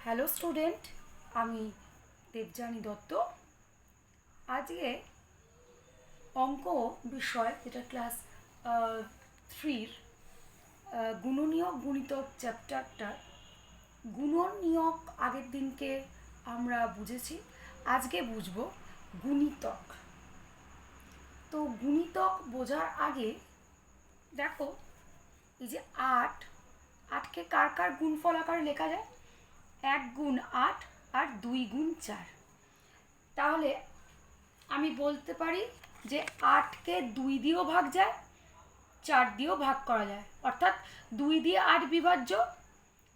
Hello student, আমি দেবযানী দত্ত। আজকে অঙ্ক বিষয়, যেটা ক্লাস 3-র গুণনীয়ক গুণিতক চ্যাপ্টারটার গুণনীয়ক আগের দিনকে আমরা বুঝেছি, আজকে বুঝব গুণিতক। তো গুণিতক বোঝার আগে দেখো, এই যে আটকে কার কার গুণফল আকারে লেখা যায়? 1 গুণ 8 আর 2 গুণ 4। তাহলে আমি বলতে পারি যে 8কে 2 দিয়েও ভাগ যায়, 4 দিয়েও ভাগ করা যায়, অর্থাৎ 2 দিয়ে 8 বিভাজ্য,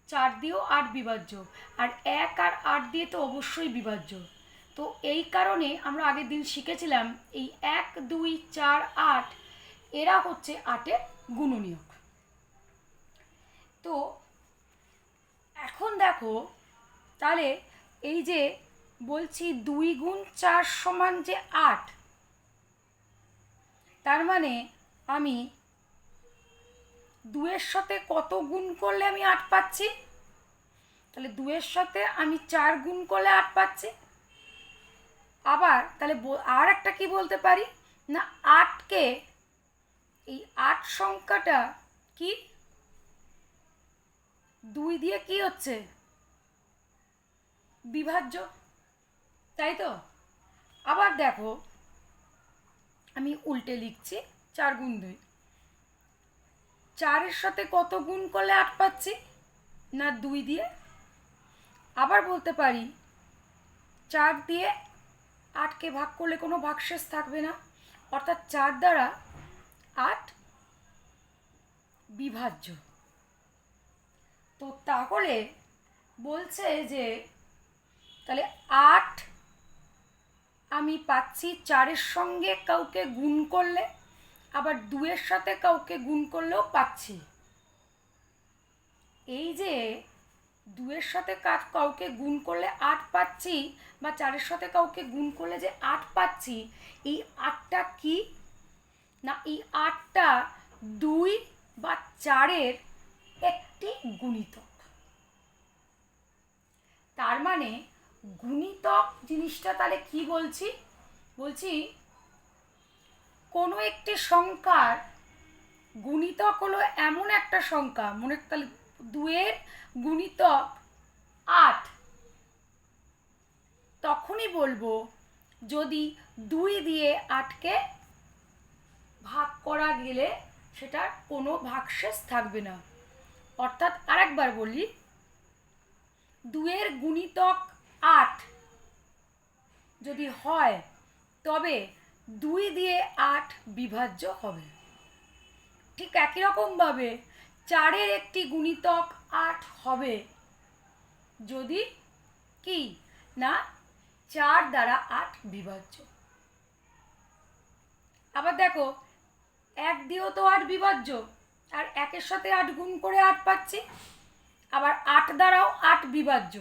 4 দিয়েও 8 বিভাজ্য, আর 1 আর 8 দিয়ে তো অবশ্যই বিভাজ্য। তো এই কারণে আমরা আগের দিন শিখেছিলাম এই 1, 2, 4, 8 এরা হচ্ছে 8-এর গুণনীয়ক। তো এখন দেখো, তাহলে এই যে বলছি 2 গুণ 4 সমান যে 8, তার মানে আমি 2-এর সাথে কত গুণ করলে আমি 8 পাচ্ছি? তাহলে 2-এর সাথে আমি 4 গুণ করলে 8 পাচ্ছি। আবার তাহলে আর একটা কি বলতে পারি না, 8কে, এই 8 সংখ্যাটা কি 2 দিয়ে কি হচ্ছে? বিভাজ্য, তাই তো? আবার দেখো, আমি উল্টে লিখছি, 4 গুণ 2। 4-এর সাথে কত গুণ করলে 8 পাচ্ছি? না 2 দিয়ে। আবার বলতে পারি 4 দিয়ে 8কে ভাগ করলে কোনো ভাগশেষ থাকবে না, অর্থাৎ 4 দ্বারা 8 বিভাজ্য। তো তাহলে বলছে যে তাহলে 8 আমি পাচ্ছি 4-এর সঙ্গে কাউকে গুণ করলে, আবার 2-এর সাথে কাউকে গুণ করলেও পাচ্ছি। এই যে 2-এর সাথে কাউকে গুণ করলে 8 পাচ্ছি, বা 4-এর সাথে কাউকে গুণ করলে যে 8 পাচ্ছি, এই 8টা কি না, এই 8টা 2 বা 4-এর একটি গুণিতক। তার মানে গুণিতক জিনিসটা তাহলে কি বলছি? বলছি কোনো একটি সংখ্যার গুণিতক হলো এমন একটা সংখ্যা, মনে তাহলে 2-এর গুণিতক 8, তখনই বলবো যদি 2 দিয়ে 8কে ভাগ করা গেলে সেটার কোনো ভাগশেষ থাকবে না। অর্থাৎ আরেকবার বলি, 2-এর গুণিতক 8 যদি হয় তবে 2 দিয়ে 8 বিভাজ্য হবে। ঠিক একই রকমভাবে 4-এর একটি গুণিতক 8 হবে যদি কি না 4 দ্বারা 8 বিভাজ্য। আবার দেখো, 1 দিয়েও তো 8 বিভাজ্য, আর 1-এর সাথে 8 গুণ করে 8 পাচ্ছি, আবার 8 দ্বারাও 8 বিভাজ্য।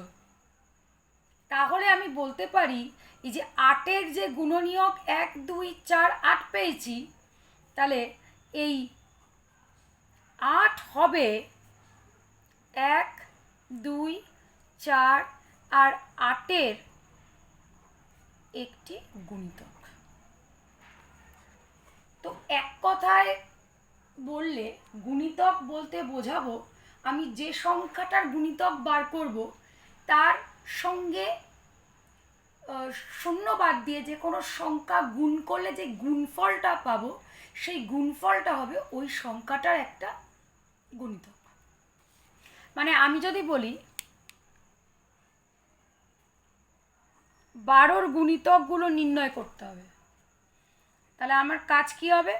তাহলে আমি বলতে পারি এই যে 8-এর যে গুণনীয়ক 1, 2, 4, 8 পেয়েছি, তাহলে এই 8 হবে 1, 2, 4 আর 8-এর একটি গুণিতক। তো এক কথায় বললে গুণিতক বলতে বোঝাবো আমি যে সংখ্যাটার গুণিতক বার করব তার সঙ্গে শূন্য বাদ দিয়ে যে কোনো সংখ্যা গুণ করলে যে গুণফলটা পাবো, সেই গুণফলটা হবে ওই সংখ্যাটার একটা গুণিতক। মানে আমি যদি বলি 12-র গুণিতকগুলো নির্ণয় করতে হবে, তাহলে আমার কাজ কি হবে?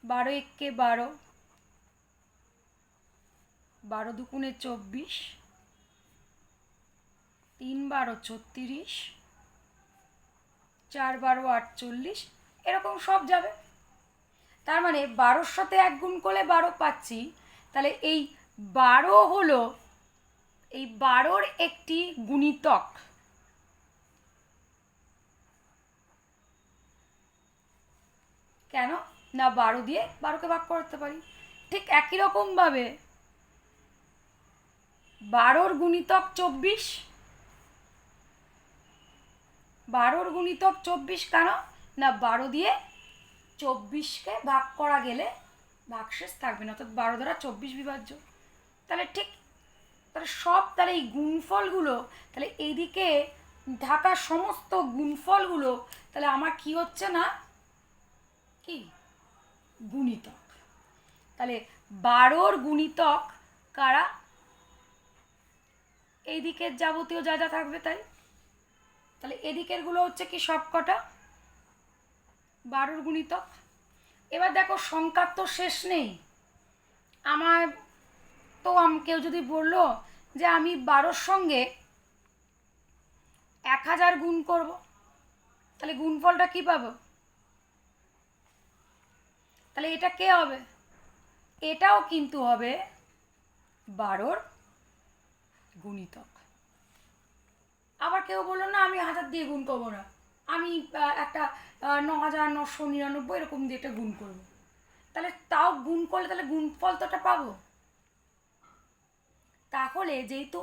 12 একে 12, 12 দুগুণে 24, 3 12 36, 4 12 48, এরকম সব যাবে। তার মানে 12-র সাথে 1 গুণ করলে 12 পাচ্ছি, তাহলে এই 12 হলো এই 12-র একটি গুণিতক। কেন না 12 দিয়ে 12কে ভাগ করতে পারি। ঠিক একই রকমভাবে 12 গুণিতক 24, 12 গুণিতক 24 কেন না 12 দিয়ে 24কে ভাগ করা গেলে ভাগশেষ থাকবে না, অর্থাৎ 12 দ্বারা 24 বিভাজ্য। তাহলে ঠিক, তাহলে সব, তাহলে এই গুণফলগুলো, তাহলে এইদিকে থাকা সমস্ত গুণফলগুলো তাহলে আমার কি হচ্ছে না, কি গুণিতক। তাহলে 12 গুণিতক কারা, এই দিকের যাবতীয় যা যা থাকবে তাই। তাহলে এদিকেরগুলো হচ্ছে কি সব কটা 12 গুণিতক। এবার দেখো সংখ্যার তো শেষ নেই। আমার তো কেউ যদি বললো যে আমি 12-র সঙ্গে 1000 গুণ করব, তাহলে গুণফলটা কি পাবো? তাহলে এটা কে হবে? এটাও কিন্তু হবে 12-র গুণিতক। আবার কেউ বললো না আমি 1000 দিয়ে গুণ করবো না, আমি একটা 9999 এরকম দিয়ে একটা গুণ করবো, তাহলে তাও গুণ করলে তাহলে গুণফল তো একটা পাবো। তাহলে যেহেতু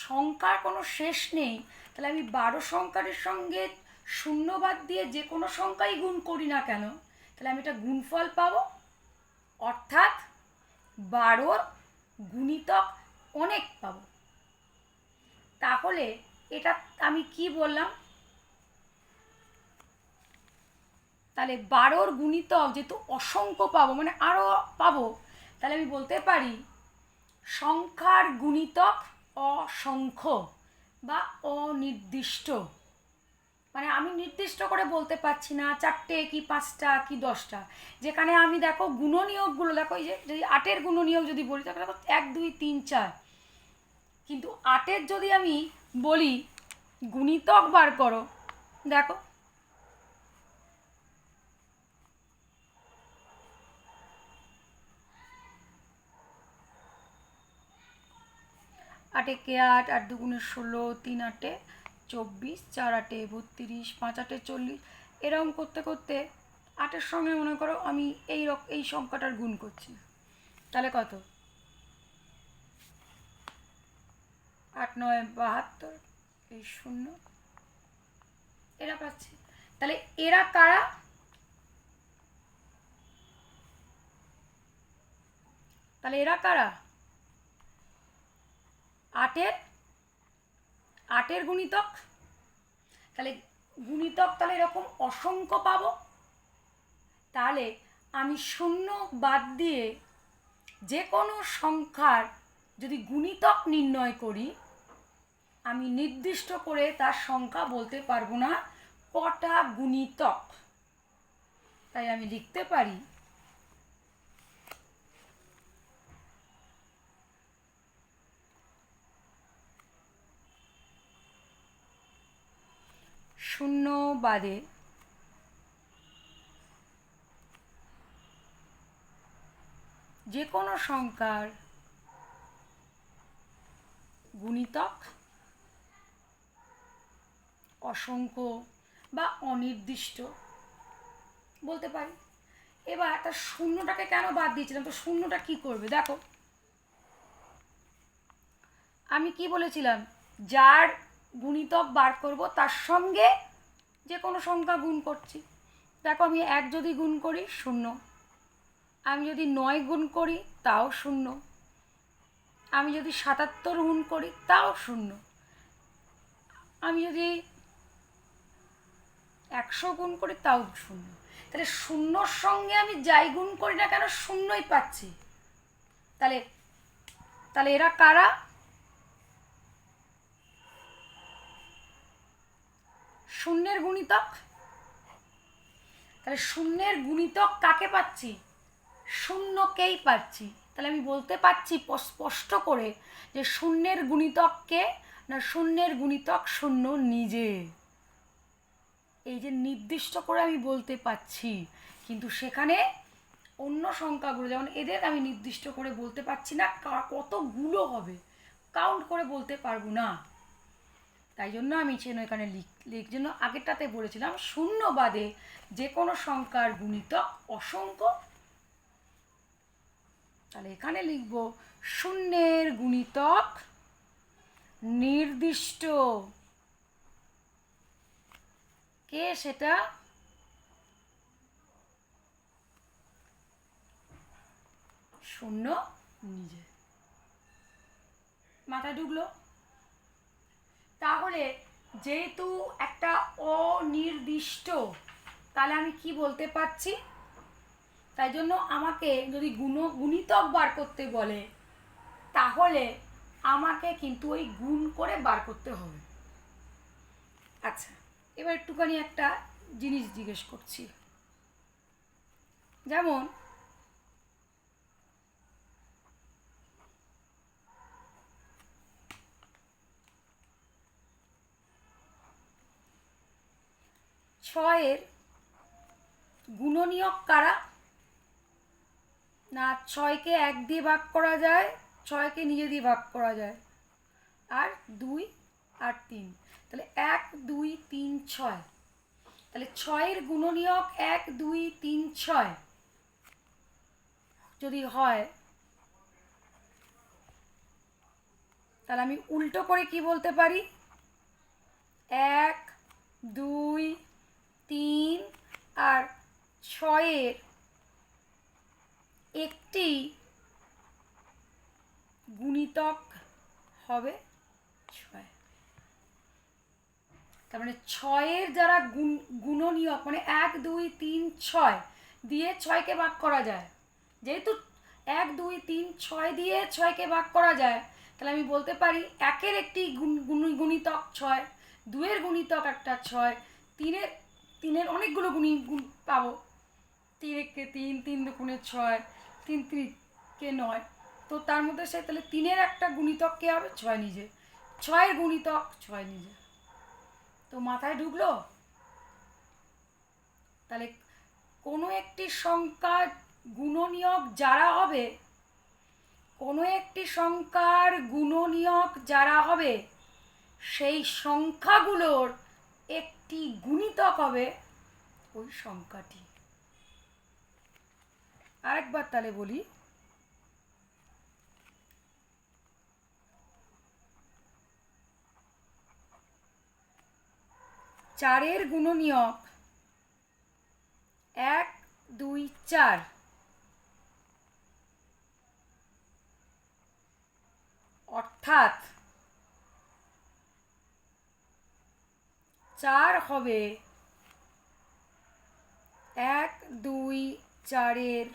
সংখ্যার কোনো শেষ নেই, তাহলে আমি 12 সংখ্যার সঙ্গে শূন্য বাদ দিয়ে যে কোনো সংখ্যাই গুণ করি না কেন, তাহলে আমি একটা গুণফল পাবো, অর্থাৎ 12-র গুণিতক অনেক পাবো। তাহলে এটা আমি কি বললাম, তাহলে 12-র গুণিতক যেহেতু অসংখ্য পাবো, মানে আরও পাবো, তাহলে আমি বলতে পারি সংখ্যার গুণিতক অসংখ্য বা অনির্দিষ্ট। মানে আমি নির্দিষ্ট করে বলতে পারছি না 4টে কি 5টা কি 10টা। যেখানে আমি দেখো গুণনীয়কগুলো দেখো, এই যে যদি 8-এর গুণনীয়ক যদি বলি তাহলে দেখো 1 2 3 4, কিন্তু 8-এর যদি আমি বলি গুণিতক বার করো, দেখো আটে কে 8, 8 দুগুণে 16, 3 8 24, 4 8 32, 5 8 40, এরকম করতে করতে 8-এর সঙ্গে মনে করো আমি এই সংখ্যাটার গুণ করছি, তাহলে কত 8 9 72, এই 0, এরা পাচ্ছি। তাহলে এরা কারা, তাহলে এরা কারা 8-এর গুণিতক। তাহলে গুণিতক তাহলে এরকম অসংখ্য পাবো। তাহলে আমি 0 বাদ দিয়ে যে কোনো সংখ্যার যদি গুণিতক নির্ণয় করি, আমি নির্দিষ্ট করে তার সংখ্যা বলতে পারবো না কটা গুণিতক। তাই আমি লিখতে পারি শূন্য বাদে যে কোনো সংখ্যার গুণিতক অসংখ্য বা অনির্দিষ্ট বলতে পারি। এবার তার শূন্যটাকে কেন বাদ দিয়েছিলাম, তো শূন্যটা কি করবে দেখো, আমি কি বলেছিলাম যার গুণিতক বার করব তার সঙ্গে যে কোনো সংখ্যা গুণ করছি। দেখো আমি 1 যদি গুণ করি 0, আমি যদি 9 গুণ করি তাও 0, আমি যদি 77 গুণ করি তাও 0, আমি যদি 100 গুণ করি তাও 0। তাহলে 0-র সঙ্গে আমি যাই গুণ করি না কেন 0ই পাচ্ছি। তাহলে তাহলে এরা কারা, শূন্যের গুণিতক। তাহলে শূন্যের গুণিতক কাকে পাচ্ছি, শূন্যকেই পাচ্ছি। তাহলে আমি বলতে পারছি স্পষ্ট করে যে শূন্যের গুণিতককে না, শূন্যের গুণিতক শূন্য নিজে। এই যে নির্দিষ্ট করে আমি বলতে পারছি, কিন্তু সেখানে অন্য সংখ্যাগুলো যেমন এদের আমি নির্দিষ্ট করে বলতে পারছি না কতগুলো হবে, কাউন্ট করে বলতে পারবো না। তাই জন্য আমি এখানে জন্য আগেরটাতে বলেছিলাম শূন্য বাদে যে কোনো সংখ্যার গুণিতক অসংখ্য। তাহলে এখানে লিখব শূন্যের গুণিতক নির্দিষ্ট। কে সেটা? শূন্য নিজে। মাথায় ঢুকলো? তাহলে যেহেতু একটা অনির্দিষ্ট, তাহলে আমি কি বলতে পারছি? তাই জন্য আমাকে যদি গুণিতক বার করতে বলে, তাহলে আমাকে কিন্তু ওই গুণ করে বার করতে হবে। আচ্ছা, এবার একটুখানি একটা জিনিস জিজ্ঞেস করছি। যেমন ছয়ের গুণনীয়ক কারা? না, ছয়কে এক দিয়ে ভাগ করা যায়, ছয়কে নিজে দিয়ে ভাগ করা যায়, আর 2 আর 3। তাহলে 1 2 3 6। তাহলে ছয়ের গুণনীয়ক 1 2 3 6 যদি হয়, তাহলে আমি উল্টো করে কি বলতে পারি? 1 2 3 আর 6-এর একটি গুণিতক হবে 6। তার মানে 6-এর যারা গুণনীয়ক, মানে 1 2 3 6 দিয়ে 6কে ভাগ করা যায়, যেহেতু 1 2 3 6 দিয়ে 6কে ভাগ করা যায়, তাহলে আমি বলতে পারি 1-এর একটি গুণিতক 6, 2-এর গুণিতক একটা 6, 3-এর অনেকগুলো গুণ পাবো। 3 1 3, 3 2 6, 3 3 9। তো তার মধ্যে সে তাহলে 3-এর একটা গুণিতক কে হবে? 6 নিজে। 6-এর গুণিতক 6 নিজে। তো মাথায় ঢুকলো? তাহলে কোনো একটি সংখ্যার গুণনীয়ক যারা হবে, কোনো একটি সংখ্যার গুণনীয়ক যারা হবে, সেই সংখ্যাগুলোর একটি গুণিতক হবে ওই সংখ্যাটি। আরেকবার তাহলে বলি, চারের গুণনীয়ক 1 2 4, অর্থাৎ 4 হবে 1 2 4-এর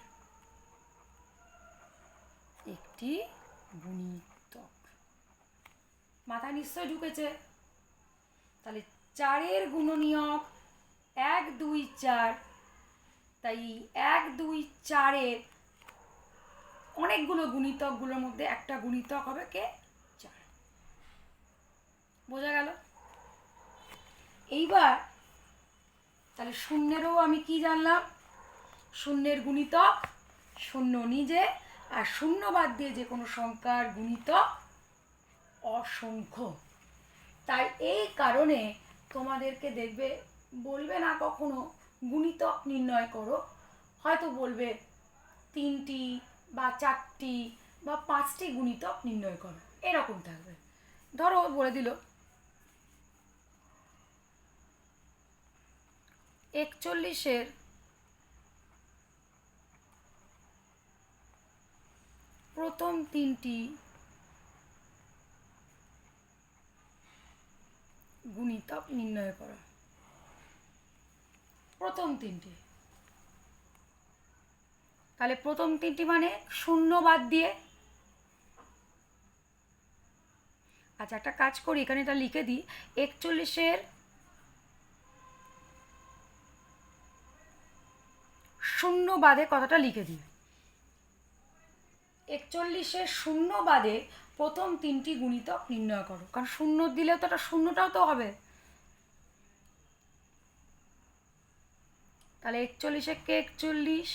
একটি গুণিতক। মাথায় নিশ্চয় ঢুকেছে? তাহলে 4-এর গুণনীয়ক 1 2 4, তাই 1 2 4-এর অনেকগুলো গুণিতকগুলোর মধ্যে একটা গুণিতক হবে কে? 4। বোঝা গেল? এইবার তাহলে শূন্যেরও আমি কি জানলাম? শূন্যের গুণিতক শূন্য নিজে, আর শূন্য বাদ দিয়ে যে কোনো সংখ্যার গুণিতক অসংখ্য। তাই এই কারণে তোমাদেরকে দেখবে বলবে না কখনো গুণিতক নির্ণয় করো, হয়তো বলবে 3টি বা 4টি বা 5টি গুণিতক নির্ণয় করো, এরকম থাকবে। ধরো বলে দিল 41-এর প্রথম 3টি গুণিতক নির্ণয় করো। প্রথম 3টি, তাহলে প্রথম 3টি মানে শূন্য বাদ দিয়ে। আচ্ছা, একটা কাজ করি, এখানে এটা লিখে দিই। 41-এর শূন্য বাদে কথাটা লিখে দিই। 41-এর শূন্য বাদে প্রথম 3টি গুণিতক নির্ণয় করো, কারণ শূন্য দিলেও তো একটা শূন্যটাও তো হবে। তাহলে 41-এ কে 41,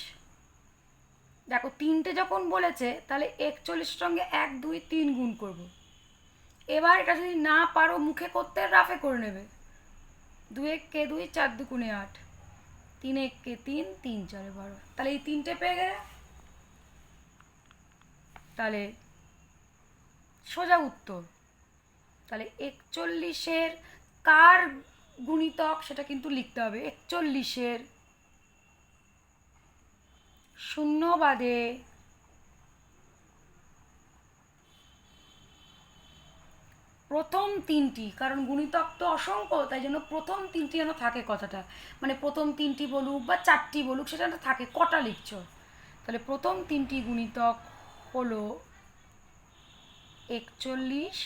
দেখো 3টে যখন বলেছে, তাহলে 41-এর সঙ্গে 1 2 3 গুণ করব। এবার এটা যদি না পারো মুখে করতে, রাফে করে নেবে। 2 1 কে 2, 4 2 8, 3 1 কে 3, 3 4 12। তাহলে এই 3টে পেয়ে গেলে, তাহলে সোজা উত্তর তাহলে 41-এর কার গুণিতক সেটা কিন্তু লিখতে হবে। 41-এর শূন্য বাদে প্রথম তিনটি, কারণ গুণিতক তো অসংখ্য, তাই জন্য প্রথম তিনটি যেন থাকে কথাটা, মানে প্রথম তিনটি বলুক বা চারটি বলুক সেটা থাকে, কটা লিখছ। তাহলে প্রথম তিনটি গুণিতক হলো 41,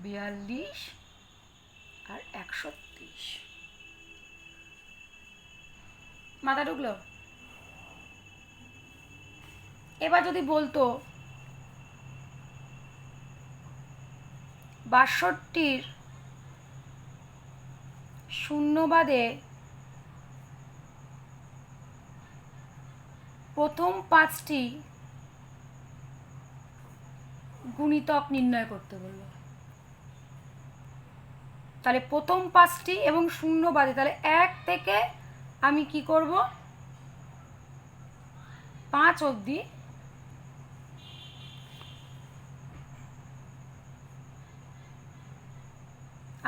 42 আর 130। মাথা ঢুকলো? এবার যদি বলতো 62-র শূন্য বাদে প্রথম 5টি গুণিতক নির্ণয় করতে বললো, তাহলে প্রথম 5টি এবং শূন্য বাদে, তাহলে 1 থেকে আমি কি করব 5 অবধি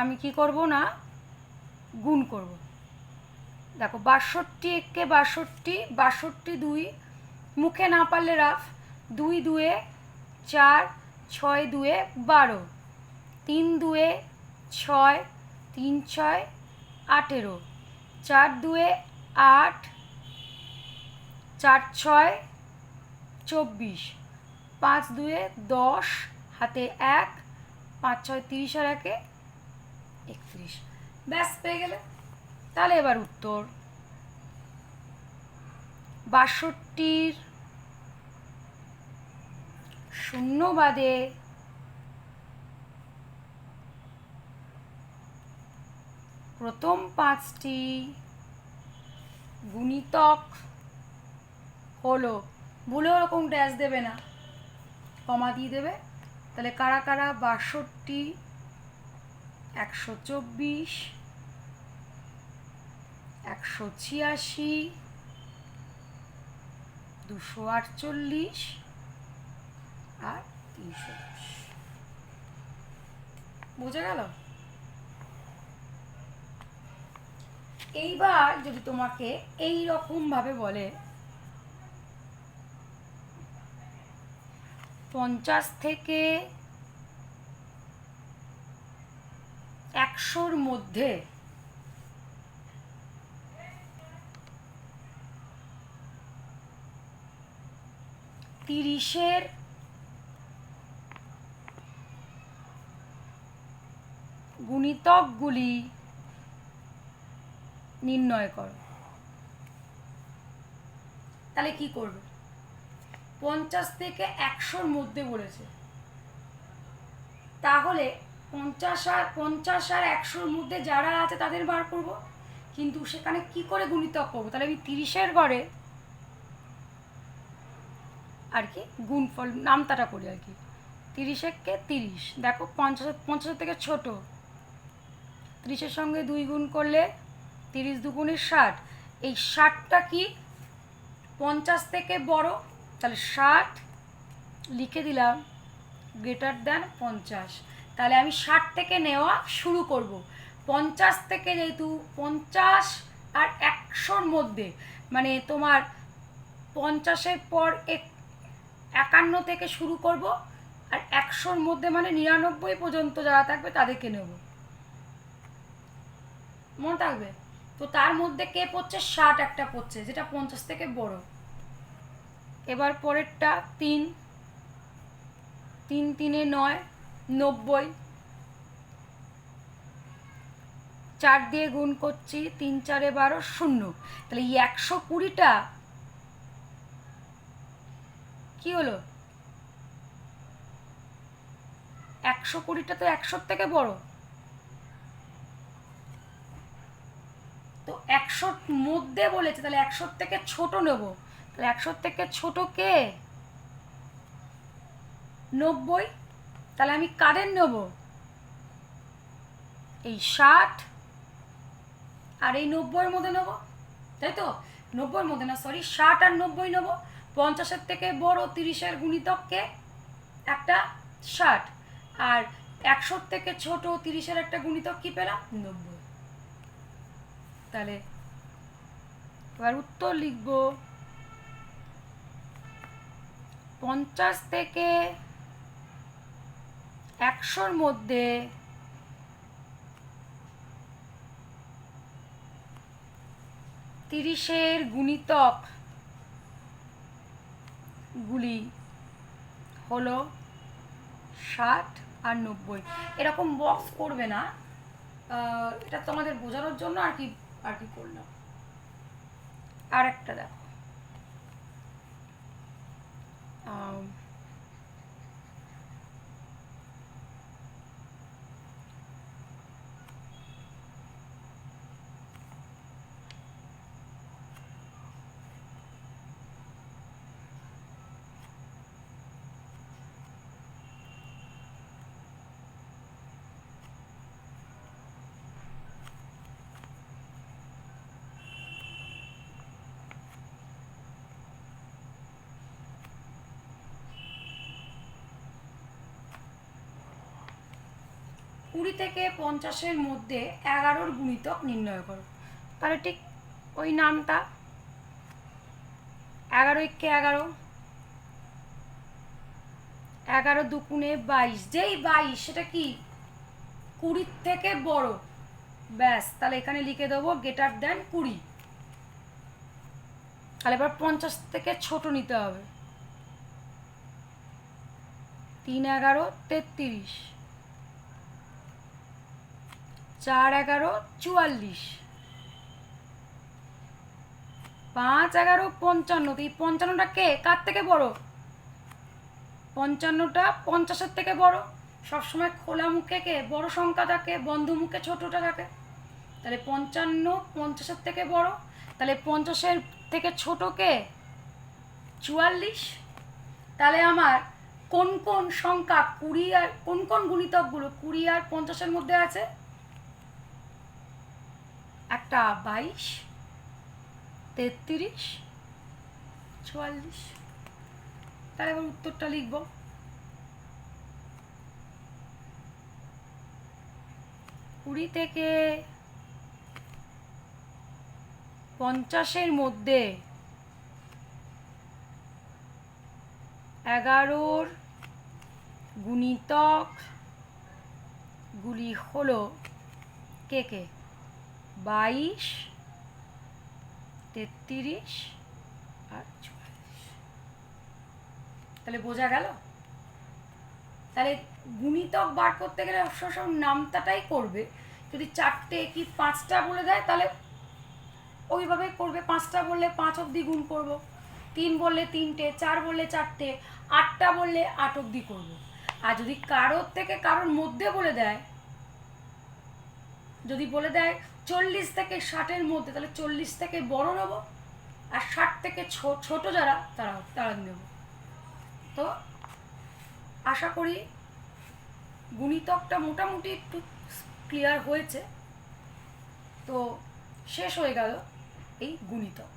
আমি কি করব না গুণ করব। দেখো 62 1-কে 62, 62 2, মুখে না পারলে রাফ, 2 2 4, 6 2 12, 3 2 6, 3 6 18, 4 2 8, 4 6 24, 5 2 10, হাতে 1, 5 6 30 আর 1 31। ব্যাস পেয়ে গেলে। তাহলে এবার উত্তর 62-র শূন্য বাদে প্রথম 5টি গুণিতক হলো, ভুলে ওরকম ড্যাশ দেবে না, কমা দিয়ে দেবে। তাহলে কারা কারা? 62, 124, 186, 248 আর 310। বোঝা গেল? এইবার যদি তোমাকে এই রকম ভাবে বলে 50 থেকে 100-র মধ্যে তিরিশের গুণিতকগুলি নির্ণয় করো। তাহলে কি করবে? 50 থেকে 100-র মধ্যে বলেছে, তাহলে 50 আর 100-র মধ্যে যারা আছে তাদের বার করব, কিন্তু সেখানে কি করে গুণিতক করবো? তাহলে আমি 30-এর ঘরে আর কি গুণফল নামতাটা করি আর কি। 30-কে 30, দেখো 50 থেকে ছোট, 30-এর সঙ্গে 2 গুণ করলে 30 2 60, এই 60টা কি 50 থেকে বড়, তাহলে 60 লিখে দিলাম গ্রেটার দ্যান 50। তাহলে আমি 60 থেকে নেওয়া শুরু করব। 50 থেকে, যেহেতু 50 আর 100-র মধ্যে, মানে তোমার 50-এর পর 51 থেকে শুরু করব, আর 100-র মধ্যে মানে 99 পর্যন্ত যারা থাকবে তাদেরকে নেব, মনে থাকবে তো। তার মধ্যে কে পড়ছে? 60 একটা পড়ছে, যেটা 50 থেকে বড়। এবার পরেরটা 3, 3 3 9, 90, 4 দিয়ে গুণ করছি, 3 4 12 0। তাহলে এই 120টা কি হলো? 120টা তো 100-র থেকে বড়, তো 100-র মধ্যে বলেছে, তাহলে 100-র থেকে ছোট নেব। তাহলে 100-র থেকে ছোট কে? 90। তাহলে আমি কাদের নেব? এই 60 আর এই 90-এর মধ্যে নেব, তাই তো? 90-এর মধ্যে না, সরি, 60 আর 90 নেব। 50-এর থেকে বড় 30-এর গুণিতককে একটা 60, আর 100 থেকে ছোট 30-এর একটা গুণিতক কি পেলাম? 90। তাহলে এবার উত্তর লিখব 50 থেকে 100-র মধ্যে 30-এর গুণিতক গুলি হলো 60 আর 90। এরকম বক্স করবে না, এটা তোমাদের বোঝানোর জন্য আর কি করলাম। আর একটা দেখো, কুড়ি থেকে 50-এর মধ্যে 11-র গুণিতক নির্ণয় করো। তাহলে ঠিক ওই নামটা, 11 একে 11, 11 দুগুণে 22, যেই 22 সেটা কি 20-র থেকে বড়, ব্যাস। তাহলে এখানে লিখে দেবো গ্রেটার দেন 20। তাহলে এবার 50 থেকে ছোট নিতে হবে। 3 11 33, 4 11 44, 5 11 55। এই 55টা কে কার থেকে বড়? 55টা 50-এর থেকে বড়। সবসময় খোলা মুখে কে বড় সংখ্যা থাকে, বন্ধ মুখে ছোটটা থাকে। তাহলে 55 50-এর থেকে বড়। তাহলে 50-এর থেকে ছোট কে? 44। তাহলে আমার কোন কোন সংখ্যা 20 আর কোন কোন গুণিতকগুলো 20 আর 50-এর মধ্যে আছে? একটা 22, 33, 44। তাহলে এবার উত্তরটা লিখব। কুড়ি থেকে 50-এর মধ্যে 11-র গুণিতক গুলি হলো কে কে? 22, 33 আর 44। তাহলে বোঝা গেল? তাহলে গুণিতক বার করতে গেলে সব নামতাটাই করবে। যদি 4টে কি 5টা বলে দেয় তাহলে ওইভাবে করবে। 5টা বললে 5 অবধি গুণ করব, 3 বললে 3টে, 4 বললে 4টে, 8টা বললে 8 অবধি করব। আর যদি কারোর থেকে কারোর মধ্যে বলে দেয়, যদি বলে দেয় 40 থেকে 60-এর মধ্যে, তাহলে 40 থেকে বড় নেব, আর 60 থেকে ছোট যারা তারা নেব। তো আশা করি গুণিতকটা মোটামুটি একটু ক্লিয়ার হয়েছে। তো শেষ হয়ে গেল এই গুণিতক।